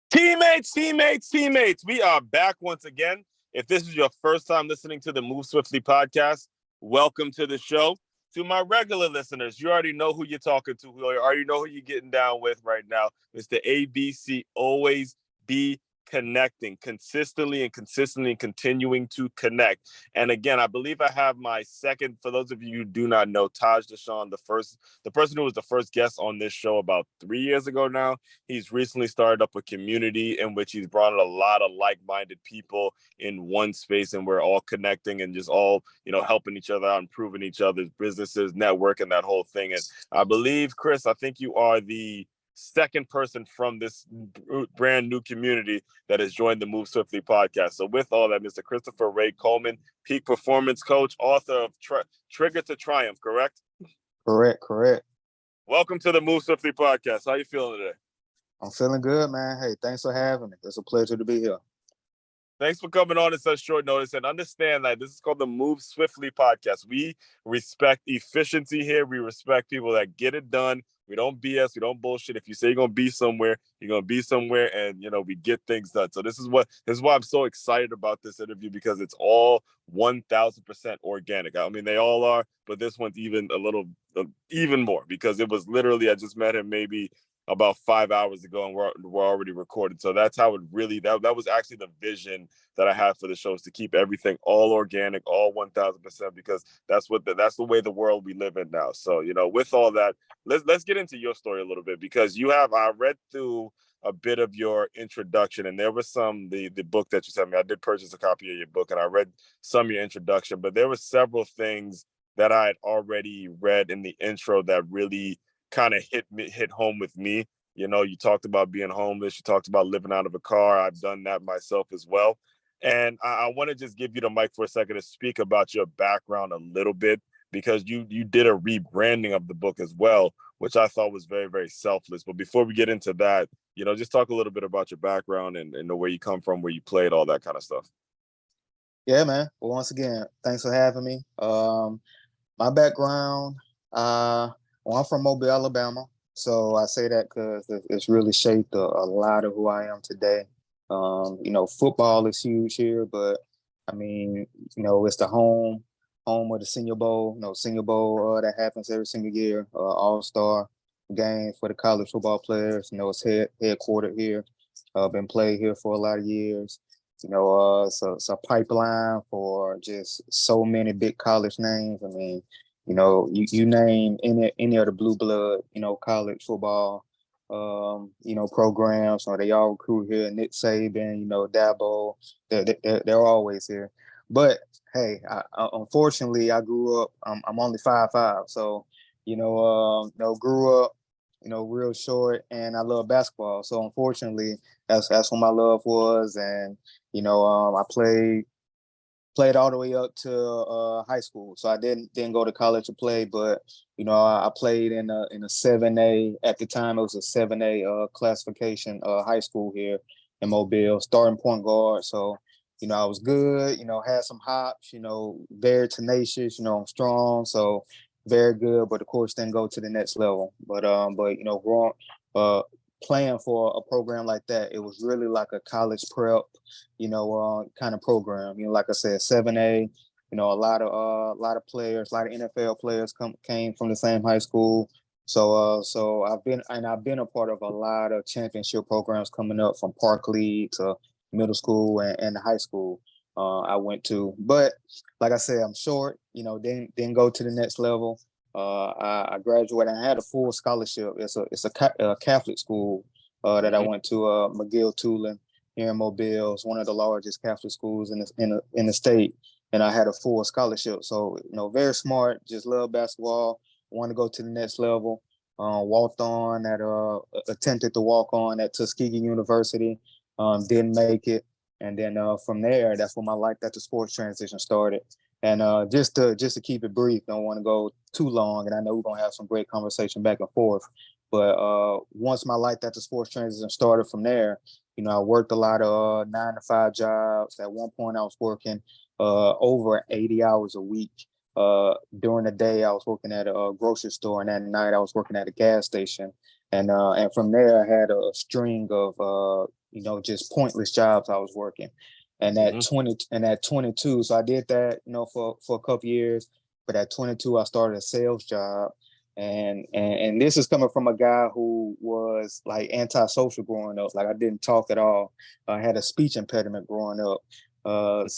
Teammates. We are back once again. If this is your first time listening to the Move Swiftly podcast, welcome to the show. To my regular listeners, you already know who you're talking to. You already know who you're getting down with right now. Mr. ABC, always be connecting consistently continuing to connect. And again, I believe I have my second, for those of you who do not know, Taj Deshawn, the person who was the first guest on this show about 3 years ago now. He's recently started up a community in which he's brought a lot of like-minded people in one space, and we're all connecting and just all, helping each other out, improving each other's businesses, networking, that whole thing. And I believe, Chris, I think you are the second person from this brand new community that has joined the Move Swiftly podcast. So with all that, Mr. Christopher Ray Coleman, peak performance coach, author of Trigger to Triumph, correct? Correct. Welcome to the Move Swiftly podcast. How are you feeling today? I'm feeling good, man. Hey, thanks for having me. It's a pleasure to be here. Thanks for coming on at such short notice, and understand that this is called the Move Swiftly podcast. We respect efficiency here. We respect people that get it done. We don't BS. We don't bullshit. If you say you're going to be somewhere, you're going to be somewhere, and, we get things done. So this is why I'm so excited about this interview, because it's all 1,000% organic. I mean, they all are, but this one's even more, because it was literally, I just met him maybe about 5 hours ago, and we're already recorded. So that's how it really, that was actually the vision that I have for the show, is to keep everything all organic, all 1,000%, because that's the way the world we live in now. So, with all that, let's get into your story a little bit, because I read through a bit of your introduction, and there was the book that you sent me. I did purchase a copy of your book, and I read some of your introduction, but there were several things that I had already read in the intro that really kind of hit home with me. You talked about being homeless. You talked about living out of a car. I've done that myself as well. And I want to just give you the mic for a second to speak about your background a little bit, because you did a rebranding of the book as well, which I thought was very, very selfless. But before we get into that, just talk a little bit about your background and the where you come from, where you played, all that kind of stuff. Yeah, man. Well, once again, thanks for having me. My background, I'm from Mobile, Alabama. So I say that because it's really shaped a lot of who I am today. Football is huge here, but I mean, it's the home of the Senior Bowl. Senior Bowl that happens every single year. All-Star game for the college football players. It's headquartered here. Been played here for a lot of years. It's a pipeline for just so many big college names. I mean, you name any of the blue blood, college football, programs, or they all recruit here. Nick Saban, Dabo, they're always here. But hey, unfortunately, I grew up. I'm only 5'5", so grew up, real short, and I love basketball. So unfortunately, that's what my love was, and I played all the way up to high school. So I didn't go to college to play, but I played in a 7A. At the time, it was a 7A classification high school here in Mobile, starting point guard. So I was good. Had some hops. Very tenacious. I'm strong, so very good. But of course, didn't go to the next level. But growing playing for a program like that, it was really like a college prep, kind of program. Like I said, 7A. A lot of players, a lot of NFL players came from the same high school. So I've been a part of a lot of championship programs coming up, from Park League to middle school and high school. I went to, but like I said, I'm short. Didn't go to the next level. I graduated. I had a full scholarship. It's a Catholic school that I went to, McGill Tulane here in Mobile. It's one of the largest Catholic schools in the state, and I had a full scholarship. So very smart. Just love basketball. Want to go to the next level. Attempted to walk on at Tuskegee University. Didn't make it, and then from there, that's when my life after sports transition started. And just to keep it brief, don't want to go too long, and I know we're gonna have some great conversation back and forth. But once my life after sports transition started from there, I worked a lot of 9-to-5 jobs. At one point, I was working over 80 hours a week. During the day, I was working at a grocery store, and at night, I was working at a gas station. And from there, I had a string of just pointless jobs I was working. And at 22, so I did that, for a couple years. But at 22, I started a sales job. And this is coming from a guy who was like antisocial growing up. Like I didn't talk at all. I had a speech impediment growing up. Got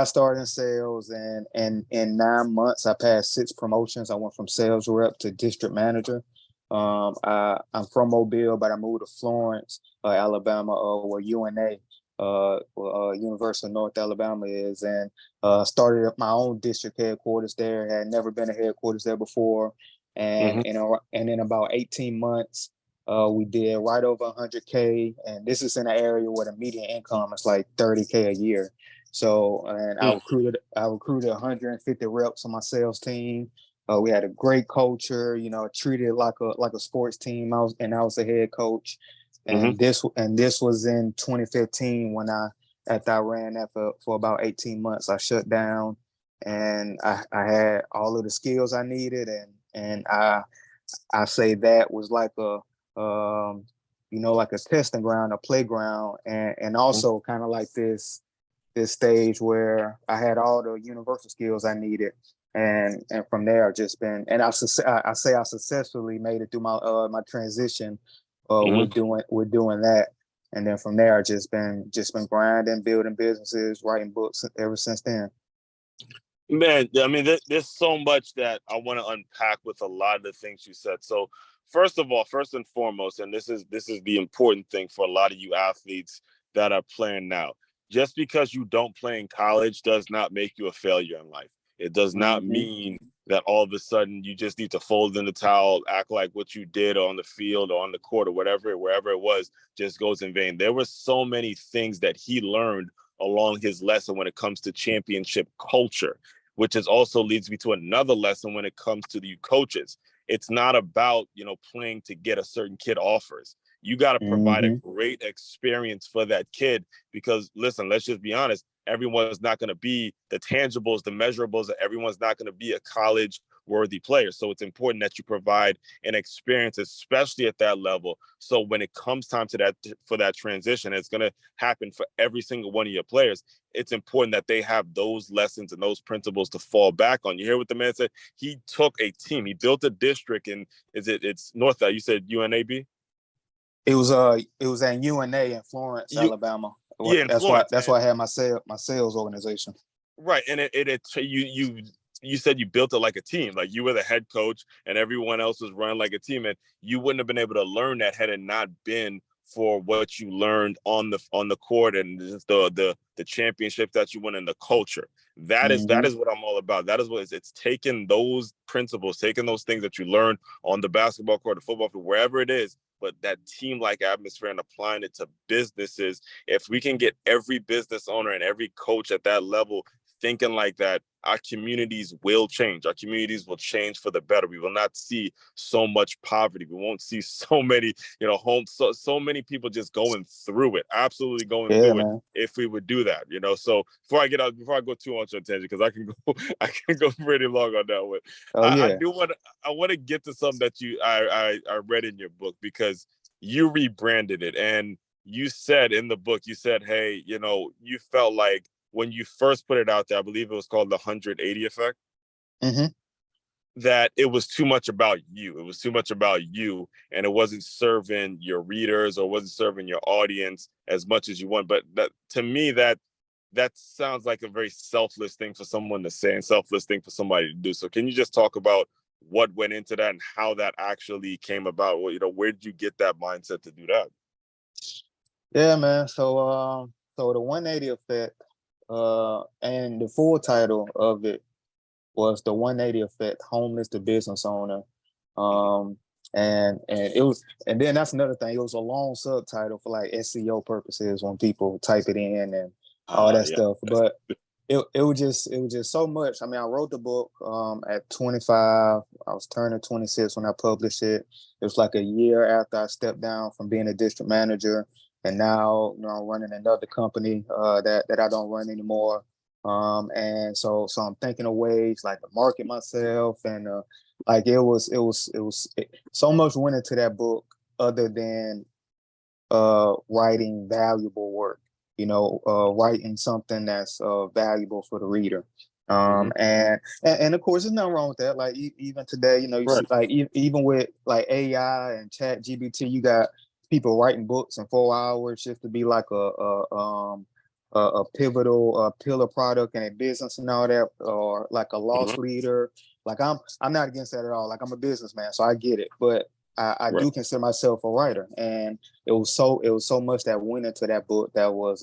started in sales, and in 9 months, I passed 6 promotions. I went from sales rep to district manager. I'm from Mobile, but I moved to Florence, Alabama, where UNA, University of North Alabama is, and started up my own district headquarters there. Had never been a headquarters there before, and in about 18 months, we did right over 100K, and this is in an area where the median income is like 30K a year. So, and I recruited 150 reps on my sales team. We had a great culture, treated it like a sports team. I was the head coach, and this was in 2015 when after I ran that for about 18 months, I shut down, and I had all of the skills I needed, and I say that was like like a testing ground, a playground, and also kind of like this stage where I had all the universal skills I needed. And from there, I've just been, and I say I successfully made it through my transition with doing that, and then from there, I've just been grinding, building businesses, writing books ever since then. Man, I mean, there's so much that I want to unpack with a lot of the things you said. So, first and foremost, and this is the important thing for a lot of you athletes that are playing now. Just because you don't play in college does not make you a failure in life. It does not mean that all of a sudden you just need to fold in the towel, act like what you did on the field or on the court or wherever it was just goes in vain. There were so many things that he learned along his lesson when it comes to championship culture, which is also leads me to another lesson when it comes to the coaches. It's not about, playing to get a certain kid offers. You got to provide a great experience for that kid because, listen, let's just be honest. Everyone's not going to be the tangibles, the measurables. Everyone's not going to be a college-worthy player. So it's important that you provide an experience, especially at that level. So when it comes time for that transition, it's going to happen for every single one of your players. It's important that they have those lessons and those principles to fall back on. You hear what the man said? He took a team. He built a district, and it's North. You said UNAB? It was at UNA in Florence, Alabama. Yeah, that's Florence. That's why I had my sales organization. Right, and you said you built it like a team, like you were the head coach, and everyone else was run like a team, and you wouldn't have been able to learn that had it not been for what you learned on the court and the championship that you won in the culture. That is what I'm all about. That is what it's taking those principles, taking those things that you learned on the basketball court, the football field, wherever it is, but that team-like atmosphere and applying it to businesses. If we can get every business owner and every coach at that level thinking like that, our communities will change. Our communities will change for the better. We will not see so much poverty. We won't see so many, homes, so many people just going through it, absolutely going through it. If we would do that, So before I go too much on tangent, because I can go pretty long on that one. I want to get to something that I read in your book, because you rebranded it, and you said in the book, you said, hey, you felt like when you first put it out there, I believe it was called the 180 effect, that it was too much about you. It was too much about you, and it wasn't serving your readers or wasn't serving your audience as much as you want. But that, to me, that sounds like a very selfless thing for someone to say and selfless thing for somebody to do. So can you just talk about what went into that and how that actually came about? Well, where did you get that mindset to do that? Yeah, man. So the 180 effect, and the full title of it was the 180 effect, homeless to business owner. And it was, and then that's another thing. It was a long subtitle for like SEO purposes when people type it in and all that stuff. But it was just so much. I mean, I wrote the book at 25. I was turning 26 when I published it. It was like a year after I stepped down from being a district manager. And now, I'm running another company that I don't run anymore. And so I'm thinking of ways like to market myself, and like it was so much went into that book other than writing valuable work, writing something that's valuable for the reader. Hmm. And of course, there's nothing wrong with that. Like even today, you see Right. like even with like AI and Chat GBT, you got people writing books in 4 hours just to be like a pivotal pillar product in a business and all that, or like a loss Uh-huh. leader. Like I'm not against that at all. Like I'm a businessman, so I get it. But I Right. do consider myself a writer, and it was so much that went into that book that was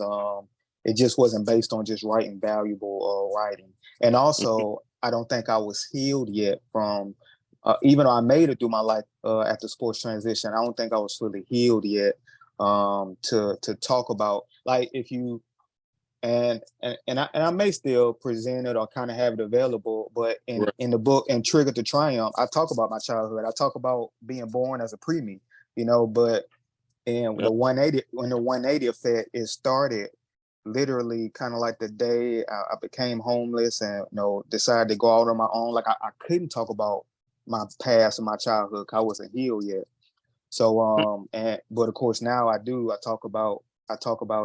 it just wasn't based on just writing valuable writing. And Hmm. also, I don't think I was healed yet from even though I made it through my life after sports transition. I don't think I was fully healed yet to talk about, like, if you and I may still present it or kind of have it available, but in Right. in the book and Trigger to Triumph, I talk about my childhood. I talk about being born as a preemie, but and Yeah. the 180 when the 180 effect it started literally kind of like the day I became homeless and decided to go out on my own. Like I couldn't talk about my past and my childhood 'cause I wasn't healed yet. So and but of course now I do. I talk about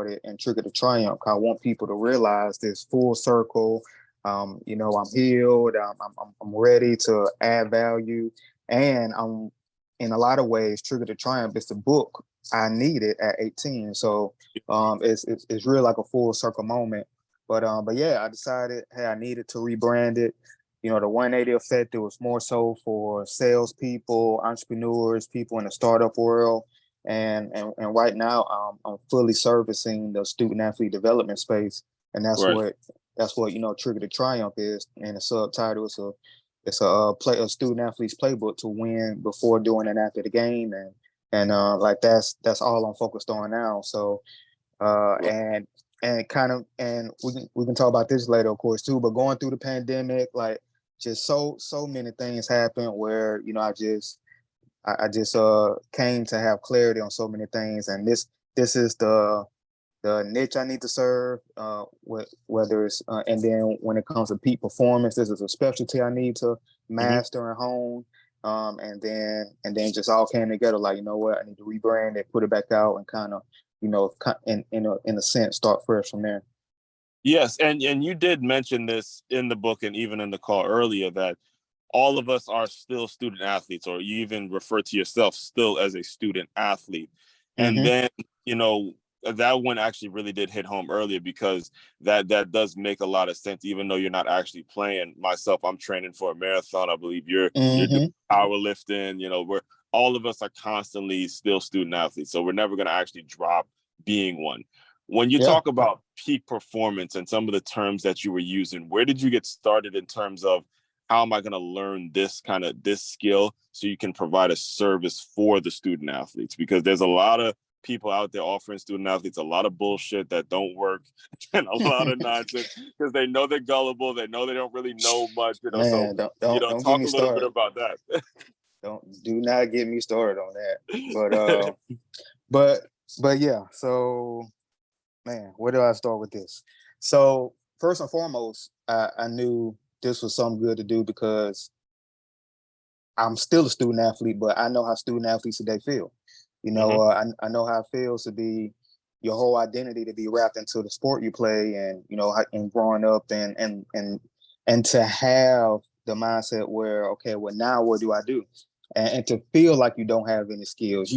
it and Trigger to Triumph. 'Cause I want people to realize this full circle. I'm healed. I'm ready to add value, and I'm in a lot of ways Trigger to Triumph. It's the book I needed at 18. So it's really like a full circle moment. But yeah, I decided, hey, I needed to rebrand it. The 180 effect, it was more so for salespeople, entrepreneurs, people in the startup world. And right now, I'm fully servicing the student athlete development space, and that's Right. what Trigger to Triumph is. And the subtitle is a student athlete's playbook to win before, during, and after the game, and like that's all I'm focused on now. So uh, Right. and and we can talk about this later, of course, too. But going through the pandemic, like, just so many things happened where I just came to have clarity on so many things, and this is the niche I need to serve. Whether it's and then when it comes to peak performance, this is a specialty I need to Hmm. master and hone. And then just all came together. Like, you know what, I need to rebrand it, put it back out, and kind of in a sense start fresh from there. Yes, and you did mention this in the book and even in the call earlier that all of us are still student athletes, or you even refer to yourself still as a student athlete. And Mm-hmm. then, you know, that one actually really did hit home earlier because that does make a lot of sense, even though you're not actually playing. Myself, I'm training for a marathon. I believe you're doing Mm-hmm. powerlifting. We're all of us are constantly still student athletes. So we're never gonna actually drop being one. When you Yeah. talk about peak performance and some of the terms that you were using, where did you get started in terms of how am I going to learn this skill so you can provide a service for the student athletes? Because there's a lot of people out there offering student athletes a lot of bullshit that don't work and a lot of nonsense because they know they're gullible, they know they don't really know much, so Man, don't get talk me a little bit started. about that. Don't do not get me started on that. But but yeah. So, man, where do I start with this? So first and foremost, I knew this was something good to do because I'm still a student athlete, but I know how student athletes today feel. Hmm. I know how it feels to be your whole identity to be wrapped into the sport you play, and and growing up, and to have the mindset where, okay, well, now what do I do? And to feel like you don't have any skills.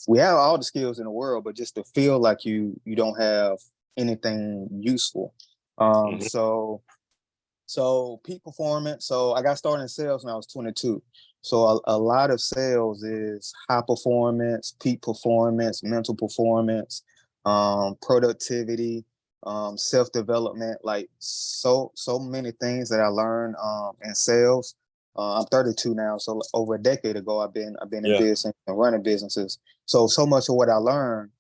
We have all the skills in the world, but just to feel like you don't have anything useful. Um, Hmm. so so peak performance. So I got started in sales when I was 22. So a lot of sales is high performance, peak performance, mental performance, productivity, self development. Like, so many things that I learned in sales. I'm 32 now, so over a decade ago, I've been in Yeah. business and running businesses. So much of what I learned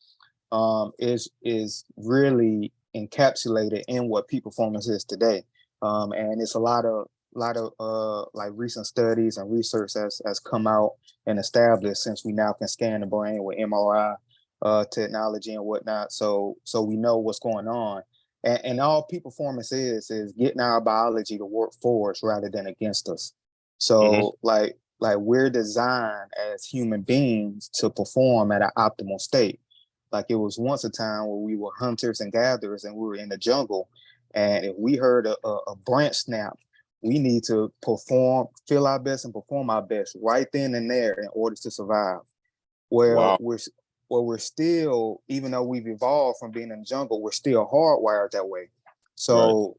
is really encapsulated in what peak performance is today. And it's a lot of like recent studies and research has come out and established, since we now can scan the brain with MRI technology and whatnot. So we know what's going on. And all peak performance is getting our biology to work for us rather than against us. Hmm. So like we're designed as human beings to perform at an optimal state. like it was once a time where we were hunters and gatherers and we were in the jungle. And if we heard a branch snap, we need to perform, feel our best and perform our best right then and there in order to survive. Well, Wow. we're still, even though we've evolved from being in the jungle, we're still hardwired that way. Right.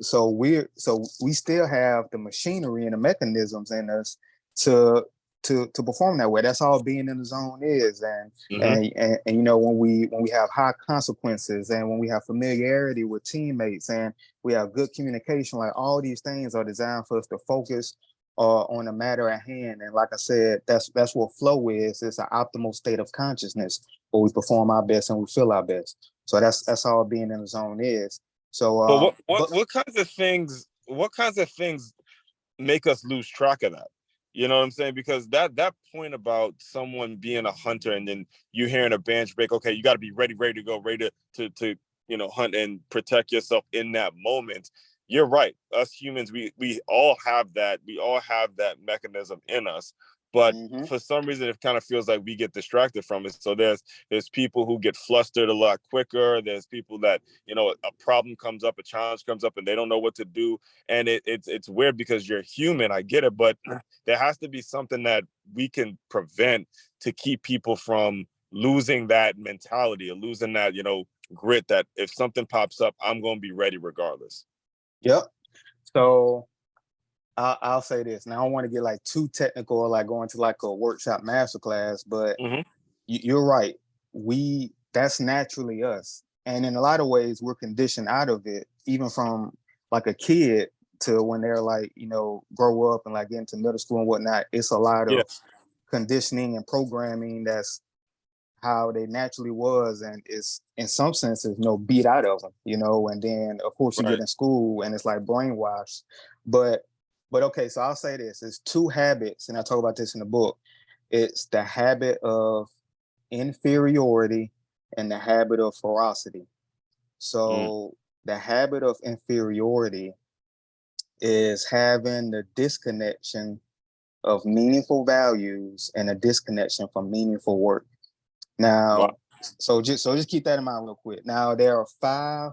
So we still have the machinery and the mechanisms in us to to perform that way. That's all being in the zone is. Mm-hmm. And you know, when we have high consequences and when we have familiarity with teammates and we have good communication, like all these things are designed for us to focus on the matter at hand. And like I said, that's what flow is. It's an optimal state of consciousness where we perform our best and we feel our best. So that's all being in the zone is. So, But but what kinds of things make us lose track of that? You know what I'm saying? Because that point about someone being a hunter and then you hearing a bench break, okay, you got to be ready to go, ready to hunt and protect yourself in that moment. You're right. Us humans, we all have that. We all have that mechanism in us. But mm-hmm. for some reason, it kind of feels like we get distracted from it. So there's people who get flustered a lot quicker. There's people that, a problem comes up, a challenge comes up, and they don't know what to do. And it's weird because you're human. I get it, but there has to be something that we can prevent to keep people from losing that mentality or losing that, grit that if something pops up, I'm going to be ready regardless. Yep. So I'll say this. Now I don't want to get like too technical or like going to like a workshop masterclass, but Mm-hmm. you're right. That's naturally us. And in a lot of ways, we're conditioned out of it, even from like a kid to when they're like, grow up and like get into middle school and whatnot. It's a lot Yeah. of conditioning and programming that's how they naturally was, and it's in some senses beat out of them, and then of course you Right. get in school and it's like brainwashed. But okay, so I'll say this: it's two habits, and I talk about this in the book. It's the habit of inferiority and the habit of ferocity. So the habit of inferiority is having the disconnection of meaningful values and a disconnection from meaningful work. Wow. Now, so just keep that in mind real quick. Now, there are 5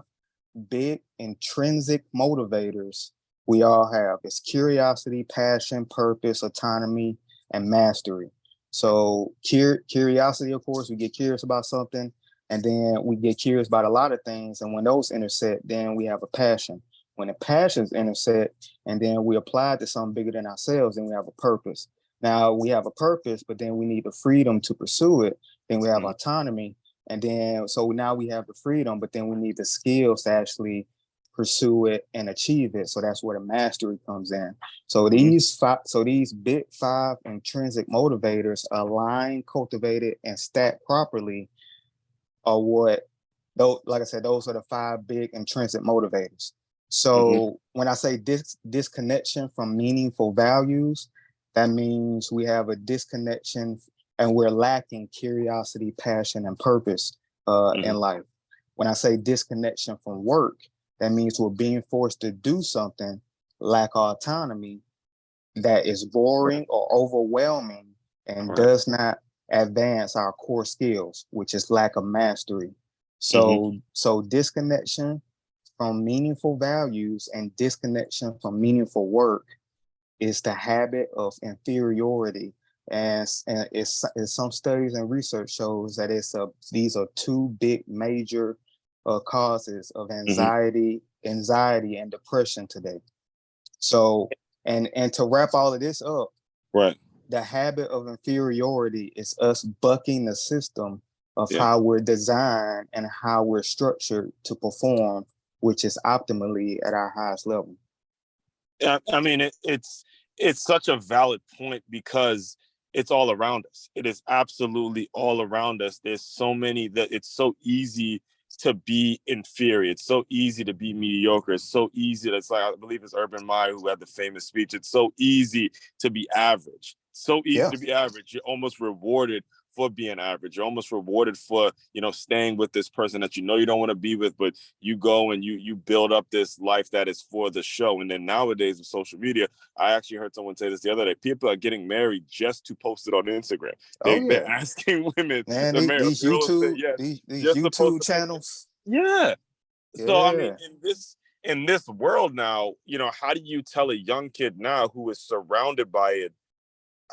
big intrinsic motivators we all have. It's curiosity, passion, purpose, autonomy, and mastery. So curiosity, of course, we get curious about something, and then we get curious about a lot of things. And when those intersect, then we have a passion. When the passions intersect, and then we apply it to something bigger than ourselves, then we have a purpose. Now we have a purpose, but then we need the freedom to pursue it. Then we have autonomy. And then, so now we have the freedom, but then we need the skills to actually pursue it and achieve it. So that's where the mastery comes in. So these big 5 intrinsic motivators, aligned, cultivated, and stacked properly, are what, though, like I said, those are the 5 big intrinsic motivators. So when I say disconnection from meaningful values, that means we have a disconnection and we're lacking curiosity, passion, and purpose in life. When I say disconnection from work, that means we're being forced to do something, lack autonomy, that is boring or overwhelming and does not advance our core skills, which is lack of mastery. So disconnection from meaningful values and disconnection from meaningful work is the habit of inferiority. And it's some studies and research shows that these are 2 big major causes of anxiety and depression today. So, and to wrap all of this up, right, the habit of inferiority is us bucking the system of Yeah. how we're designed and how we're structured to perform, which is optimally at our highest level. I mean, it's such a valid point because it's all around us. It is absolutely all around us. There's so many that it's so easy to be inferior. It's so easy to be mediocre. It's so easy. That's like, I believe it's Urban Meyer who had the famous speech. It's so easy to be average. So easy Yeah. to be average. You're almost rewarded for being average. You're almost rewarded for, staying with this person that you don't want to be with, but you go and you build up this life that is for the show. And then nowadays with social media, I actually heard someone say this the other day, people are getting married just to post it on Instagram. Oh They're yeah, asking women man. to marry. A These girl will say YouTube yes these just to post YouTube a picture. channels. Yeah. So I mean, Yeah. in this world now, how do you tell a young kid now who is surrounded by it,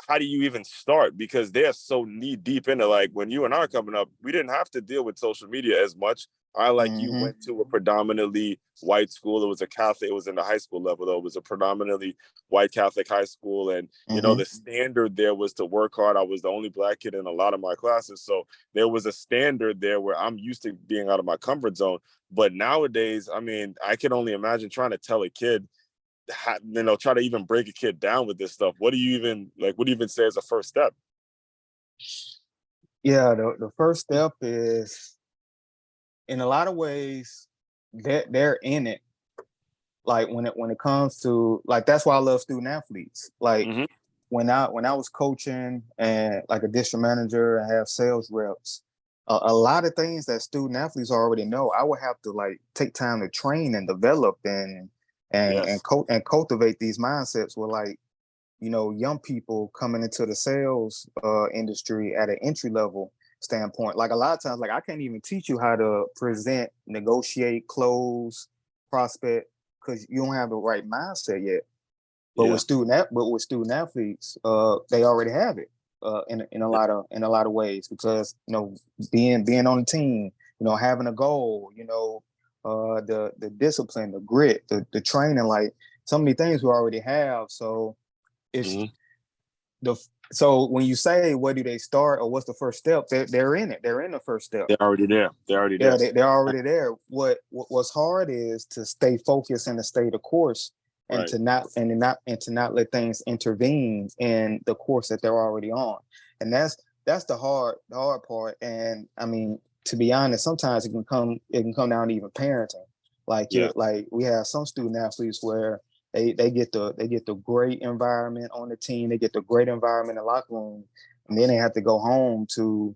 how do you even start? Because they're so knee deep into, like, when you and I are coming up, we didn't have to deal with social media as much. I, like you, Mm-hmm. went to a predominantly white school. It was a Catholic. It was in the high school level, though. It was a predominantly white Catholic high school. And, Mm-hmm. the standard there was to work hard. I was the only Black kid in a lot of my classes. So there was a standard there where I'm used to being out of my comfort zone. But nowadays, I mean, I can only imagine trying to tell a kid, try to even break a kid down with this stuff. What do you even say as a first step? Yeah, the first step is, in a lot of ways, they're in it. Like when it comes to, like, that's why I love student athletes. Like Mm-hmm. when I was coaching and like a district manager and have sales reps, a lot of things that student athletes already know, I would have to like take time to train and develop Yes. and cultivate these mindsets with, like, young people coming into the sales industry at an entry level standpoint. Like a lot of times, like I can't even teach you how to present, negotiate, close, prospect, because you don't have the right mindset yet. But Yeah. with student athletes, they already have it in a lot of ways, because being on the team, having a goal, the discipline, the grit, the training, like so many things we already have. So it's Mm-hmm. so when you say where do they start or what's the first step, they're in it. They're in the first step. They're already there. They're already Yeah, there. they're already there. What's hard is to stay focused and to stay the course, and Right. to not let things intervene in the course that they're already on. And that's the hard part. And I mean, to be honest, sometimes it can come down to even parenting. Yeah. Like we have some student athletes where they get the great environment on the team, they get the great environment in the locker room, and then they have to go home to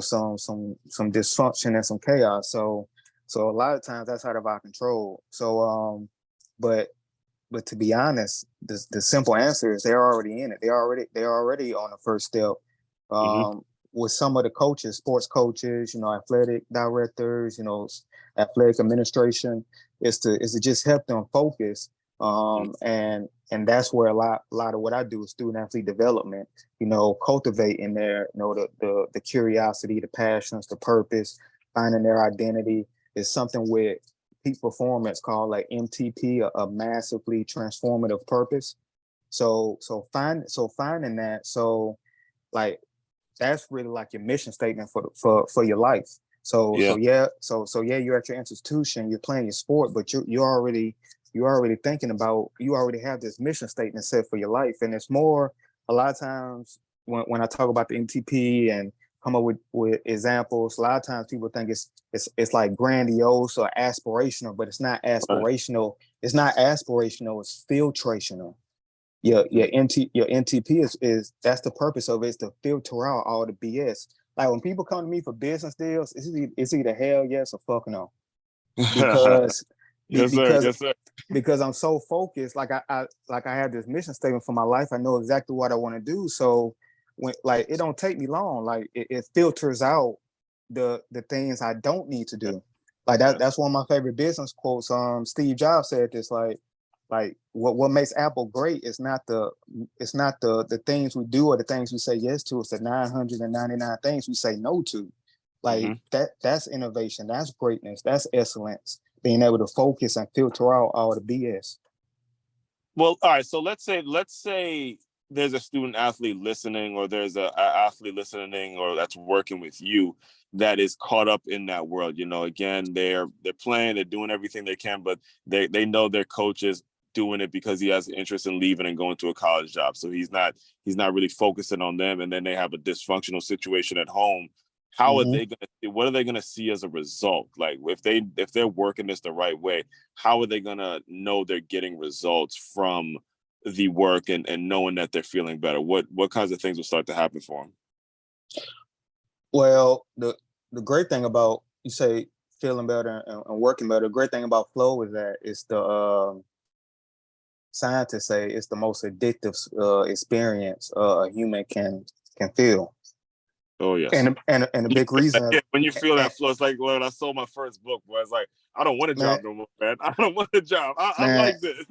some dysfunction and some chaos. So a lot of times that's out of our control. So but to be honest, the simple answer is they're already in it. They're already on the first step. Mm-hmm. With some of the coaches, sports coaches, athletic directors, athletic administration, is to just help them focus. And that's where a lot of what I do is student athlete development, cultivating their, the curiosity, the passions, the purpose, finding their identity is something with peak performance called like MTP, a massively transformative purpose. Finding that, like that's really like your mission statement for your life. Yeah. Yeah, you're at your institution, you're playing your sport, but you're already thinking about, you already have this mission statement set for your life. And it's more, a lot of times when I talk about the MTP and come up with examples, a lot of times people think it's like grandiose or aspirational, but it's not Right. aspirational. It's not aspirational, it's filtrational. Your NTP is that's the purpose of it, is to filter out all the BS. Like when people come to me for business deals, it's either hell yes or fuck no. Because Yes, sir. because Yes, sir. because I'm so focused, like I have this mission statement for my life. I know exactly what I want to do. So when, like, it don't take me long. Like it filters out the things I don't need to Yeah. do. Like Yeah. that's one of my favorite business quotes. Steve Jobs said this, like what makes Apple great is not the things we do or the things we say yes to. It's the 999 things we say no to. Mm-hmm. Like that's innovation, that's greatness, that's excellence. Being able to focus and filter out all the BS. Well, all right. So let's say there's a student athlete listening, or there's a athlete listening, or that's working with you, that is caught up in that world. Again, they're playing, they're doing everything they can, but they know their coach is doing it because he has an interest in leaving and going to a college job. So he's not really focusing on them, and then they have a dysfunctional situation at home. How are Mm-hmm. they gonna? What are they gonna see as a result? Like if they're working this the right way, how are they gonna know they're getting results from the work, and knowing that they're feeling better? What kinds of things will start to happen for them? Well, the great thing about, you say feeling better and working better. The great thing about flow is that it's the scientists say it's the most addictive experience a human can feel. Oh yes. And a big reason, When you feel and, that flow, it's like when I sold my first book, where it's like, I don't want a man, job no more, man. I don't want a job. I man, like this.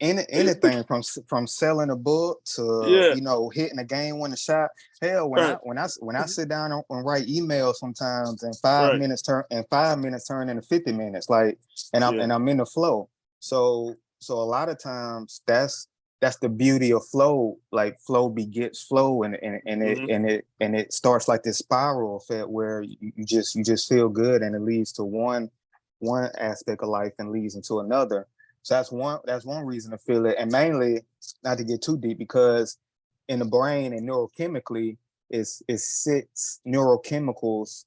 anything from selling a book to, Yeah. hitting a game winning shot. Hell, when I Right. sit down and write emails sometimes, and 5 minutes turn into 50 minutes, like, and Yeah. I'm in the flow. So a lot of times that's the beauty of flow. Like, flow begets flow, Mm-hmm. and it starts like this spiral effect where you just feel good, and it leads to one aspect of life and leads into another. So that's one reason to feel it, and mainly, not to get too deep, because in the brain and neurochemically, it's six neurochemicals,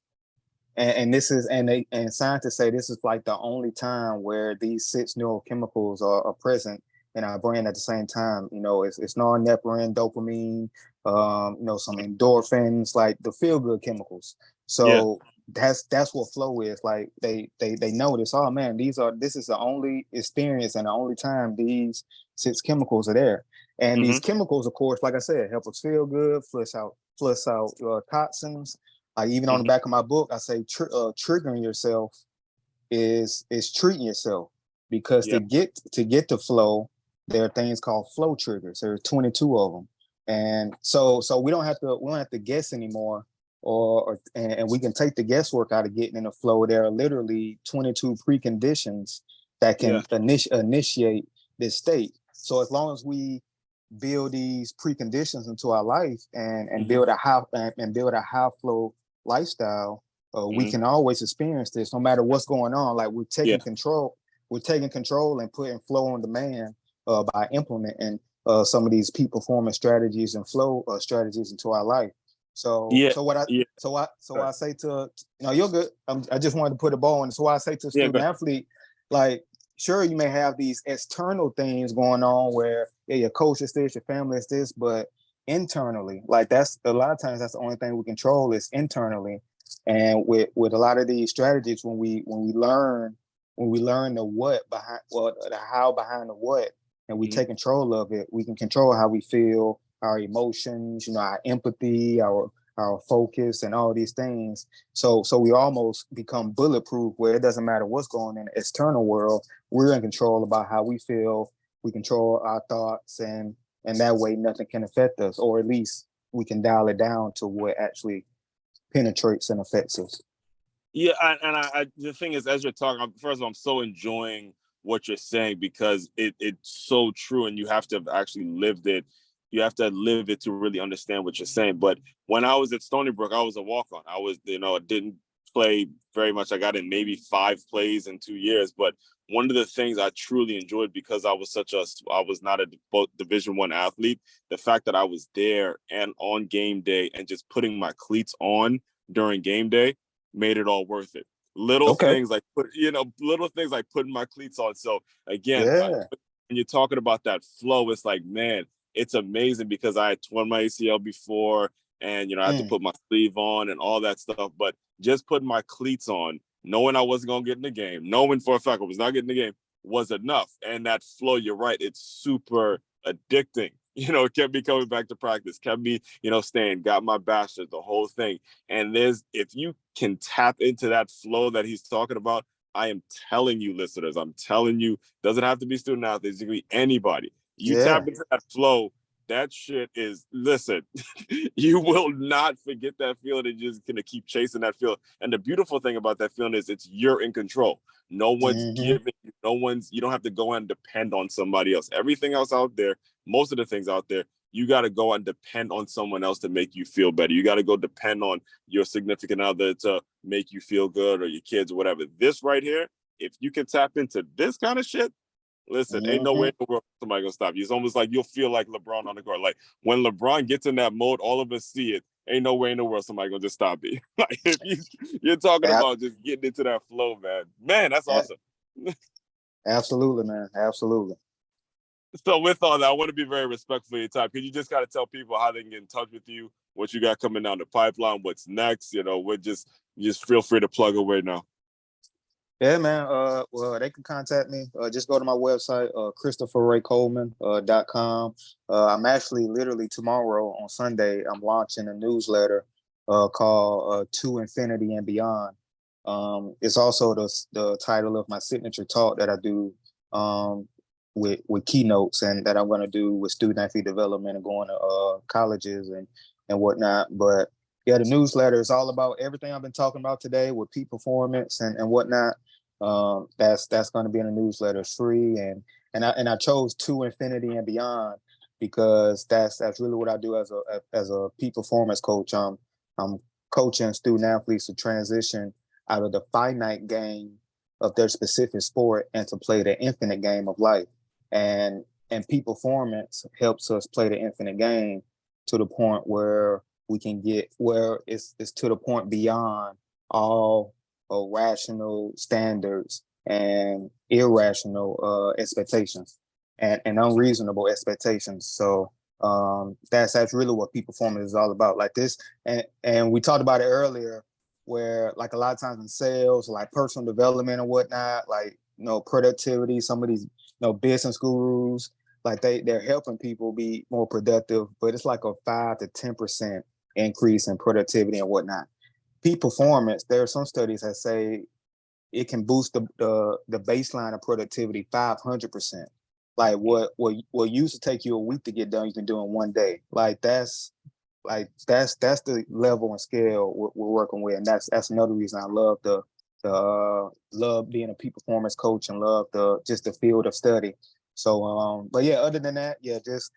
and this is and scientists say this is like the only time where these six neurochemicals are present in our brain at the same time. It's norepinephrine, dopamine, some endorphins, like the feel good chemicals. Yeah. So that's what flow is. Like, they notice, oh man, this is the only experience and the only time these six chemicals are there. And these Mm-hmm. chemicals, of course, like I said, help us feel good, flush out toxins. Even on the Mm-hmm. back of my book, I say triggering yourself is treating yourself, because Yeah. to get to flow, there are things called flow triggers. There are 22 of them, and so we don't have to guess anymore, and we can take the guesswork out of getting in the flow. There are literally 22 preconditions that Yeah. can initiate this state. So as long as we build these preconditions into our life, and Mm-hmm. build a high flow lifestyle, we Mm-hmm. can always experience this no matter what's going on. Like, Yeah. we're taking control and putting flow on demand, by implementing some of these peak performance strategies and flow strategies into our life. So Yeah. so what I Yeah. so I say to, you're good. I just wanted to put a bow on it. So I say to a Yeah. Go student ahead. athlete, like, sure, you may have these external things going on where, yeah, your coach is this, your family is this, but internally, like, that's a lot of times that's the only thing we control is internally. And with a lot of these strategies, when we learn the what behind, well, the how behind the what, and we Mm-hmm. take control of it, we can control how we feel, our emotions, our empathy, our focus, and all these things. So we almost become bulletproof, where it doesn't matter what's going on in the external world. We're in control about how we feel. We control our thoughts, and that way nothing can affect us, or at least we can dial it down to what actually penetrates and affects us. Yeah, the thing is, as you're talking, first of all, I'm so enjoying what you're saying, because it's so true, and you have to have actually lived it. You have to live it to really understand what you're saying. But when I was at Stony Brook, I was a walk on. I was, didn't play very much. I got in maybe 5 plays in 2 years. But one of the things I truly enjoyed, because I was not a Division I athlete, the fact that I was there and on game day and just putting my cleats on during game day made it all worth it. Okay. Little things like putting my cleats on. So again, Yeah. when you're talking about that flow, it's like, man, it's amazing, because I had torn my ACL before, and I had to Mm. put my sleeve on and all that stuff. But just putting my cleats on, knowing I wasn't gonna get in the game, knowing for a fact I was not getting in the game, was enough. And that flow, you're right, it's super addicting. It kept me coming back to practice, kept me, staying, got my bachelor's, the whole thing. And if you can tap into that flow that he's talking about, I am telling you, listeners, I'm telling you, doesn't have to be student athletes, it can be anybody. You Yeah. tap into that flow, that shit is, listen, you will not forget that feeling, and you're just gonna keep chasing that feeling. And the beautiful thing about that feeling is you're in control. No one's Mm-hmm. giving you, you don't have to go and depend on somebody else. Everything else out there, most of the things out there, you got to go and depend on someone else to make you feel better. You got to go depend on your significant other to make you feel good, or your kids, or whatever. This right here, if you can tap into this kind of shit, listen, ain't no way Mm-hmm. in the world somebody gonna stop you. It's almost like you'll feel like LeBron on the court. Like, when LeBron gets in that mode, all of us see it. Ain't no way in the world somebody gonna just stop me. Like, if you're talking Ab- about just getting into that flow, man, that's ab- awesome. Absolutely, man. Absolutely. So with all that, I want to be very respectful of your time. Can you just kind of tell people how they can get in touch with you, what you got coming down the pipeline, what's next. We're just feel free to plug away now. Yeah, man. Well, they can contact me. Just go to my website, ChristopherRayColeman.com. I'm actually literally tomorrow on Sunday, I'm launching a newsletter called To Infinity and Beyond. It's also the title of my signature talk that I do with keynotes, and that I'm going to do with student athlete development and going to colleges and whatnot. But yeah, the newsletter is all about everything I've been talking about today with peak performance and whatnot. That's going to be in the newsletter. It's free, and I chose To Infinity and Beyond because that's really what I do as a peak performance coach. I'm coaching student athletes to transition out of the finite game of their specific sport and to play the infinite game of life. And peak performance helps us play the infinite game to the point where we can get where it's to the point beyond all rational standards and irrational expectations and unreasonable expectations. So that's really what peak performance is all about. Like this, and we talked about it earlier, where like a lot of times in sales, like personal development and whatnot, like productivity, some of these business gurus, like they're helping people be more productive, but it's like a 5 to 10% increase in productivity and whatnot. Peak performance, there are some studies that say it can boost the baseline of productivity 500%. Like what used to take you a week to get done, you can do in one day. That's the level and scale we're working with, and that's another reason I love love being a peak performance coach and love the field of study. So but yeah, other than that, yeah, just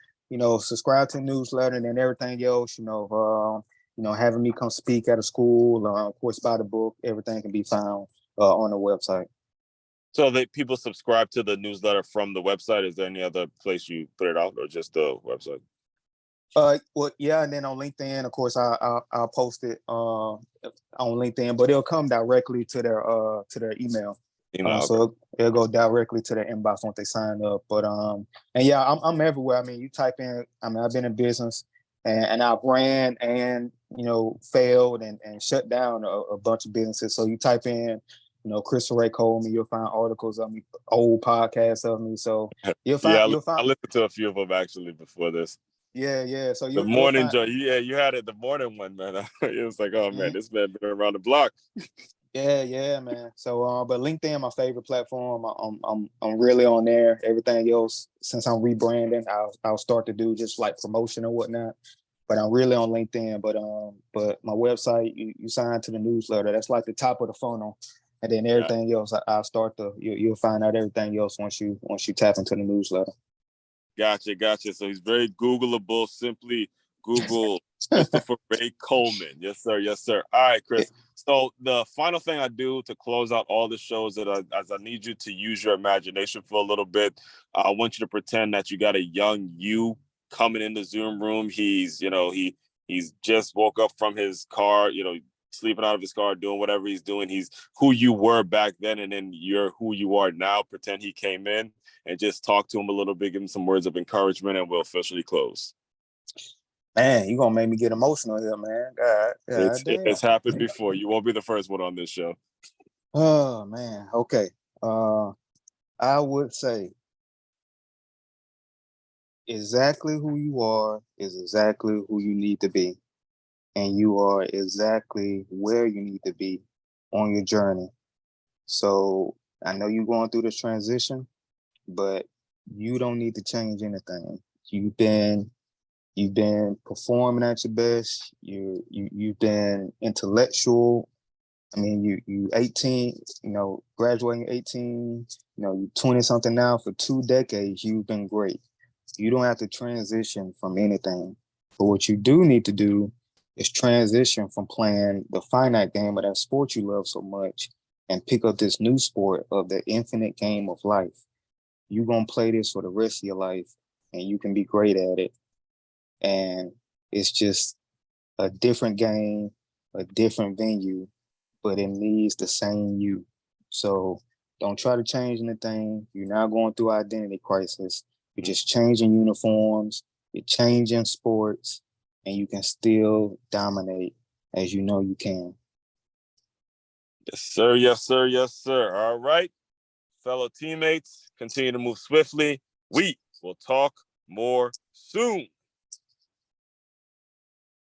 subscribe to the newsletter, and then everything else, having me come speak at a school, of course, buy the book, everything can be found on the website. So that people subscribe to the newsletter from the website. Is there any other place you put it out, or just the website? Well, yeah, and then on LinkedIn, of course, I'll post it on LinkedIn, but it'll come directly to their email. So it'll go directly to their inbox once they sign up. But and yeah, I'm everywhere. I mean, you type in. I mean, I've been in business, and I've ran and failed and shut down a bunch of businesses. So you type in, Christopher Ray Coleman, you'll find articles of me, old podcasts of me. So you'll find. I listened to a few of them actually before this. Yeah. So the morning joy, you had it the morning one, man. It was like, oh man, this man been around the block. Yeah, man. So, but LinkedIn, my favorite platform. I'm really on there. Everything else, since I'm rebranding, I'll start to do just like promotion and whatnot. But I'm really on LinkedIn. But my website, you sign to the newsletter. That's like the top of the funnel, and then everything else, I'll start you'll find out everything else once you tap into the newsletter. Gotcha. So he's very Googleable. Simply Google Christopher Ray Coleman. Yes, sir. All right, Chris. So the final thing I do to close out all the shows I need you to use your imagination for a little bit. I want you to pretend that you got a young you coming in the Zoom room. He's just woke up from his car, sleeping out of his car, doing whatever he's doing. He's who you were back then, and then you're who you are now. Pretend he came in and just talk to him a little bit, give him some words of encouragement, and we'll officially close. Man, you're gonna make me get emotional here, man. God it's happened before. You won't be the first one on this show. Oh man. Okay. I would say exactly who you are is exactly who you need to be. And you are exactly where you need to be on your journey. So I know you're going through this transition, but you don't need to change anything. You've been performing at your best. You've been intellectual. I mean, you 18, graduating 18, you 20 something now. For 2 decades, you've been great. You don't have to transition from anything. But what you do need to do is transition from playing the finite game of that sport you love so much and pick up this new sport of the infinite game of life. You're going to play this for the rest of your life, and you can be great at it. And it's just a different game, a different venue, but it needs the same you. So don't try to change anything. You're not going through identity crisis. You're just changing uniforms. You're changing sports. and you can still dominate as you know you can. Yes, sir. Yes, sir. Yes, sir. All right. Fellow teammates, continue to move swiftly. We will talk more soon.